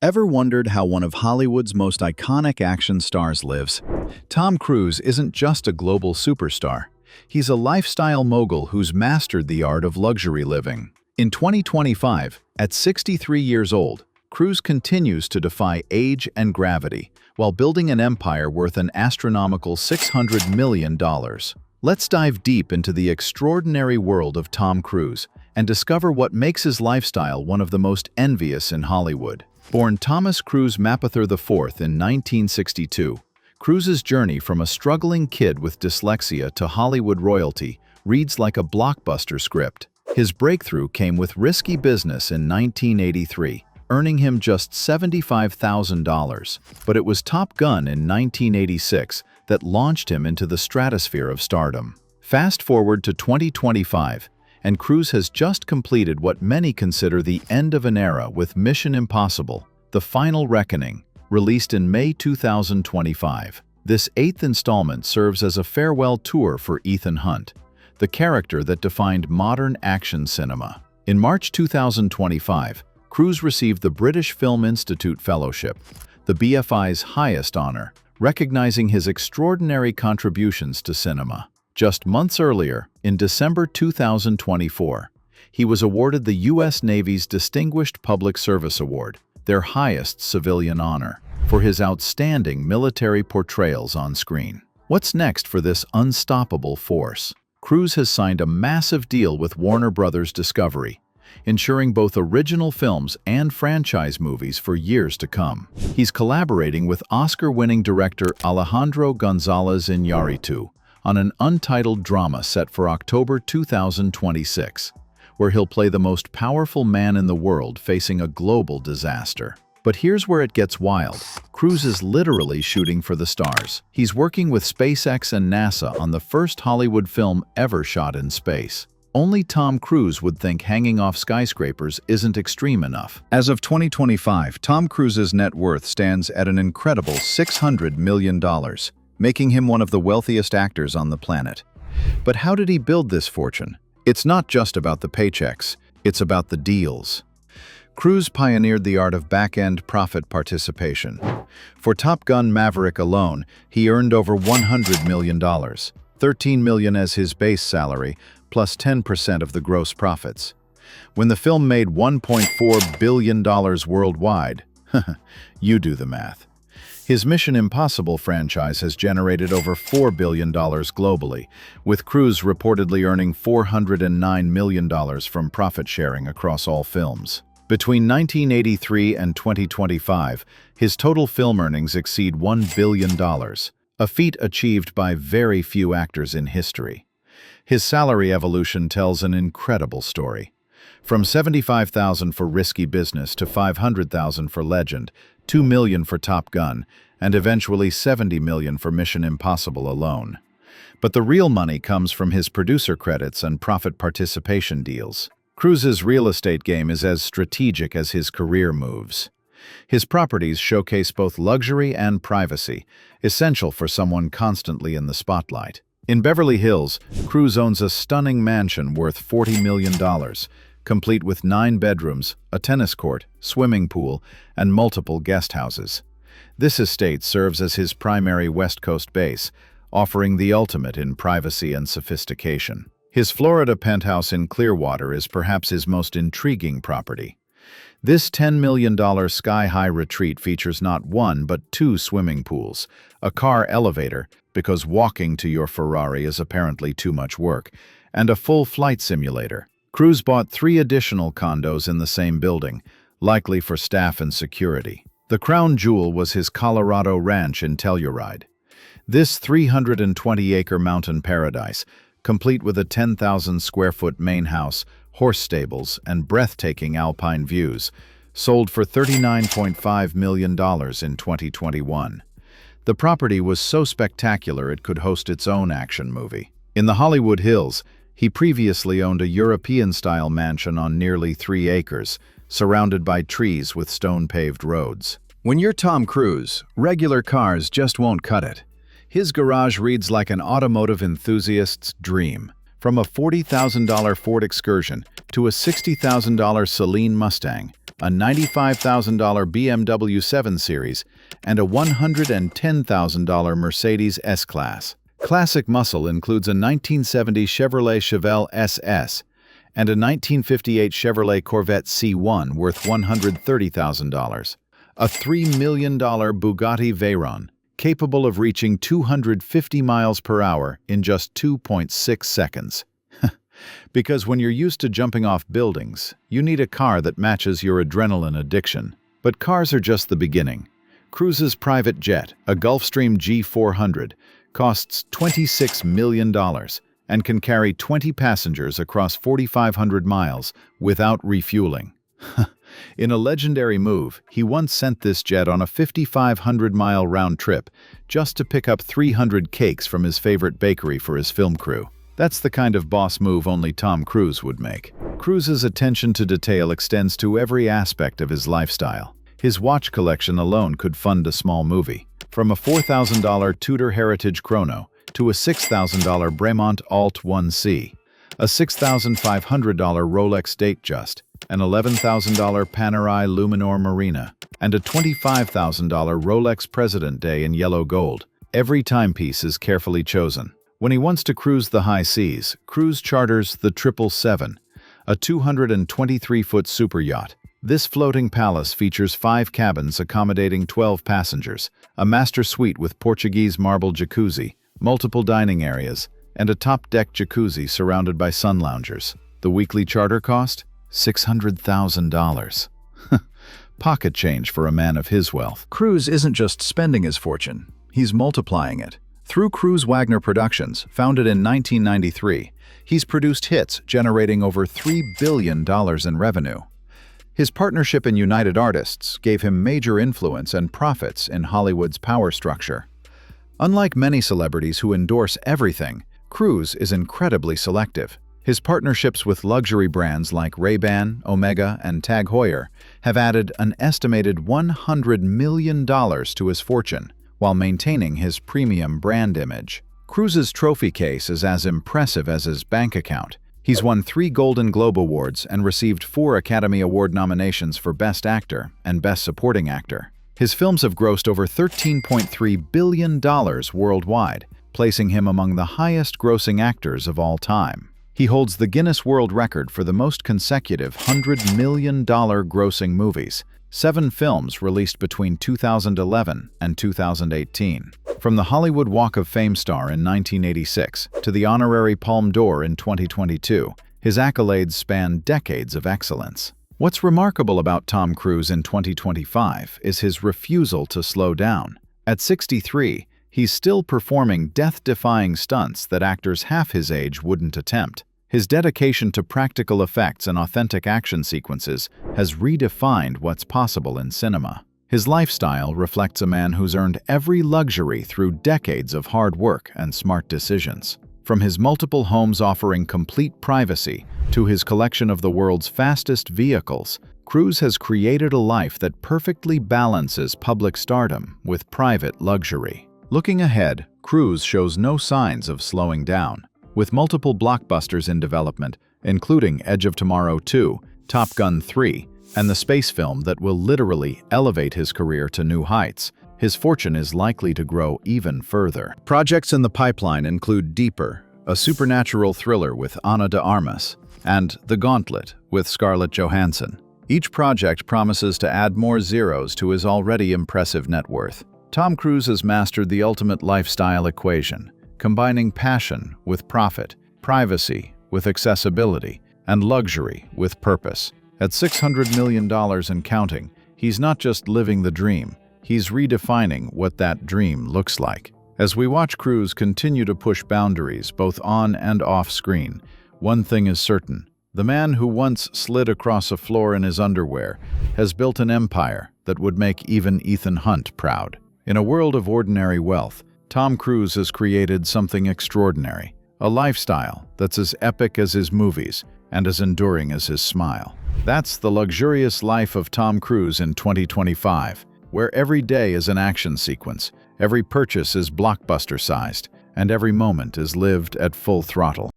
Ever wondered how one of Hollywood's most iconic action stars lives? Tom Cruise isn't just a global superstar. He's a lifestyle mogul who's mastered the art of luxury living. In 2025, at 63 years old, Cruise continues to defy age and gravity while building an empire worth an astronomical $600 million. Let's dive deep into the extraordinary world of Tom Cruise and discover what makes his lifestyle one of the most envious in Hollywood. Born Thomas Cruise Mapother IV in 1962, Cruise's journey from a struggling kid with dyslexia to Hollywood royalty reads like a blockbuster script. His breakthrough came with risky business in 1983, earning him just $75,000. But it was Top Gun in 1986 that launched him into the stratosphere of stardom. Fast forward to 2025, and Cruise has just completed what many consider the end of an era with Mission Impossible: The Final Reckoning, released in May 2025. This eighth installment serves as a farewell tour for Ethan Hunt, the character that defined modern action cinema. In March 2025, Cruise received the British Film Institute Fellowship, the BFI's highest honor, recognizing his extraordinary contributions to cinema. Just months earlier, in December 2024, he was awarded the U.S. Navy's Distinguished Public Service Award, their highest civilian honor, for his outstanding military portrayals on screen. What's next for this unstoppable force? Cruise has signed a massive deal with Warner Bros. Discovery, ensuring both original films and franchise movies for years to come. He's collaborating with Oscar-winning director Alejandro González Iñárritu on an untitled drama set for October 2026, where he'll play the most powerful man in the world facing a global disaster. But here's where it gets wild. Cruise is literally shooting for the stars. He's working with SpaceX and NASA on the first Hollywood film ever shot in space. Only Tom Cruise would think hanging off skyscrapers isn't extreme enough. As of 2025, Tom Cruise's net worth stands at an incredible $600 million, making him one of the wealthiest actors on the planet. But how did he build this fortune? It's not just about the paychecks, it's about the deals. Cruise pioneered the art of back-end profit participation. For Top Gun Maverick alone, he earned over $100 million, $13 million as his base salary, plus 10% of the gross profits. When the film made $1.4 billion worldwide, you do the math. His Mission Impossible franchise has generated over $4 billion globally, with Cruise reportedly earning $409 million from profit sharing across all films. Between 1983 and 2025, his total film earnings exceed $1 billion, a feat achieved by very few actors in history. His salary evolution tells an incredible story. From $75,000 for Risky Business to $500,000 for Legend, $2 million for Top Gun, and eventually $70 million for Mission Impossible alone. But the real money comes from his producer credits and profit participation deals. Cruise's real estate game is as strategic as his career moves. His properties showcase both luxury and privacy, essential for someone constantly in the spotlight. In Beverly Hills, Cruise owns a stunning mansion worth $40 million, complete with 9 bedrooms, a tennis court, swimming pool, and multiple guest houses. This estate serves as his primary West Coast base, offering the ultimate in privacy and sophistication. His Florida penthouse in Clearwater is perhaps his most intriguing property. This $10 million sky-high retreat features not one but 2 swimming pools, a car elevator, because walking to your Ferrari is apparently too much work, and a full flight simulator. Cruise bought 3 additional condos in the same building, likely for staff and security. The crown jewel was his Colorado ranch in Telluride. This 320-acre mountain paradise, complete with a 10,000-square-foot main house, horse stables, and breathtaking alpine views, sold for $39.5 million in 2021. The property was so spectacular it could host its own action movie. In the Hollywood Hills, he previously owned a European-style mansion on nearly 3 acres, surrounded by trees with stone-paved roads. When you're Tom Cruise, regular cars just won't cut it. His garage reads like an automotive enthusiast's dream. From a $40,000 Ford Excursion to a $60,000 Saleen Mustang, a $95,000 BMW 7 Series, and a $110,000 Mercedes S-Class. Classic muscle includes a 1970 Chevrolet Chevelle SS and a 1958 Chevrolet Corvette C1 worth $130,000, a $3 million Bugatti Veyron, capable of reaching 250 miles per hour in just 2.6 seconds. Because when you're used to jumping off buildings, you need a car that matches your adrenaline addiction. But cars are just the beginning. Cruz's private jet, a Gulfstream G400, costs $26 million and can carry 20 passengers across 4,500 miles without refueling. In a legendary move, he once sent this jet on a 5,500-mile round trip just to pick up 300 cakes from his favorite bakery for his film crew. That's the kind of boss move only Tom Cruise would make. Cruz's attention to detail extends to every aspect of his lifestyle. His watch collection alone could fund a small movie. From a $4,000 Tudor Heritage Chrono to a $6,000 Bremont Alt 1C, a $6,500 Rolex Datejust, an $11,000 Panerai Luminor Marina, and a $25,000 Rolex President Day in yellow gold. Every timepiece is carefully chosen. When he wants to cruise the high seas, Cruz charters the 777, a 223-foot superyacht. This floating palace features 5 cabins accommodating 12 passengers, a master suite with Portuguese marble jacuzzi, multiple dining areas, and a top-deck jacuzzi surrounded by sun loungers. The weekly charter cost? $600,000. Pocket change for a man of his wealth. Cruz isn't just spending his fortune, he's multiplying it. Through Cruz Wagner Productions, founded in 1993, he's produced hits generating over $3 billion in revenue. His partnership in United Artists gave him major influence and profits in Hollywood's power structure. Unlike many celebrities who endorse everything, Cruz is incredibly selective. His partnerships with luxury brands like Ray-Ban, Omega, and Tag Heuer have added an estimated $100 million to his fortune, while maintaining his premium brand image. Cruz's trophy case is as impressive as his bank account. He's won 3 Golden Globe Awards and received 4 Academy Award nominations for Best Actor and Best Supporting Actor. His films have grossed over $13.3 billion worldwide, placing him among the highest-grossing actors of all time. He holds the Guinness World Record for the most consecutive $100 million grossing movies, 7 films released between 2011 and 2018. From the Hollywood Walk of Fame star in 1986 to the honorary Palme d'Or in 2022, his accolades span decades of excellence. What's remarkable about Tom Cruise in 2025 is his refusal to slow down. At 63, he's still performing death-defying stunts that actors half his age wouldn't attempt. His dedication to practical effects and authentic action sequences has redefined what's possible in cinema. His lifestyle reflects a man who's earned every luxury through decades of hard work and smart decisions. From his multiple homes offering complete privacy to his collection of the world's fastest vehicles, Cruz has created a life that perfectly balances public stardom with private luxury. Looking ahead, Cruz shows no signs of slowing down. With multiple blockbusters in development, including Edge of Tomorrow 2, Top Gun 3, and the space film that will literally elevate his career to new heights, his fortune is likely to grow even further. Projects in the pipeline include Deeper, a supernatural thriller with Ana de Armas, and The Gauntlet with Scarlett Johansson. Each project promises to add more zeros to his already impressive net worth. Tom Cruise has mastered the ultimate lifestyle equation, combining passion with profit, privacy with accessibility, and luxury with purpose. At $600 million and counting, he's not just living the dream, he's redefining what that dream looks like. As we watch Cruz continue to push boundaries both on and off screen, one thing is certain. The man who once slid across a floor in his underwear has built an empire that would make even Ethan Hunt proud. In a world of ordinary wealth, Tom Cruise has created something extraordinary, a lifestyle that's as epic as his movies and as enduring as his smile. That's the luxurious life of Tom Cruise in 2025, where every day is an action sequence, every purchase is blockbuster-sized, and every moment is lived at full throttle.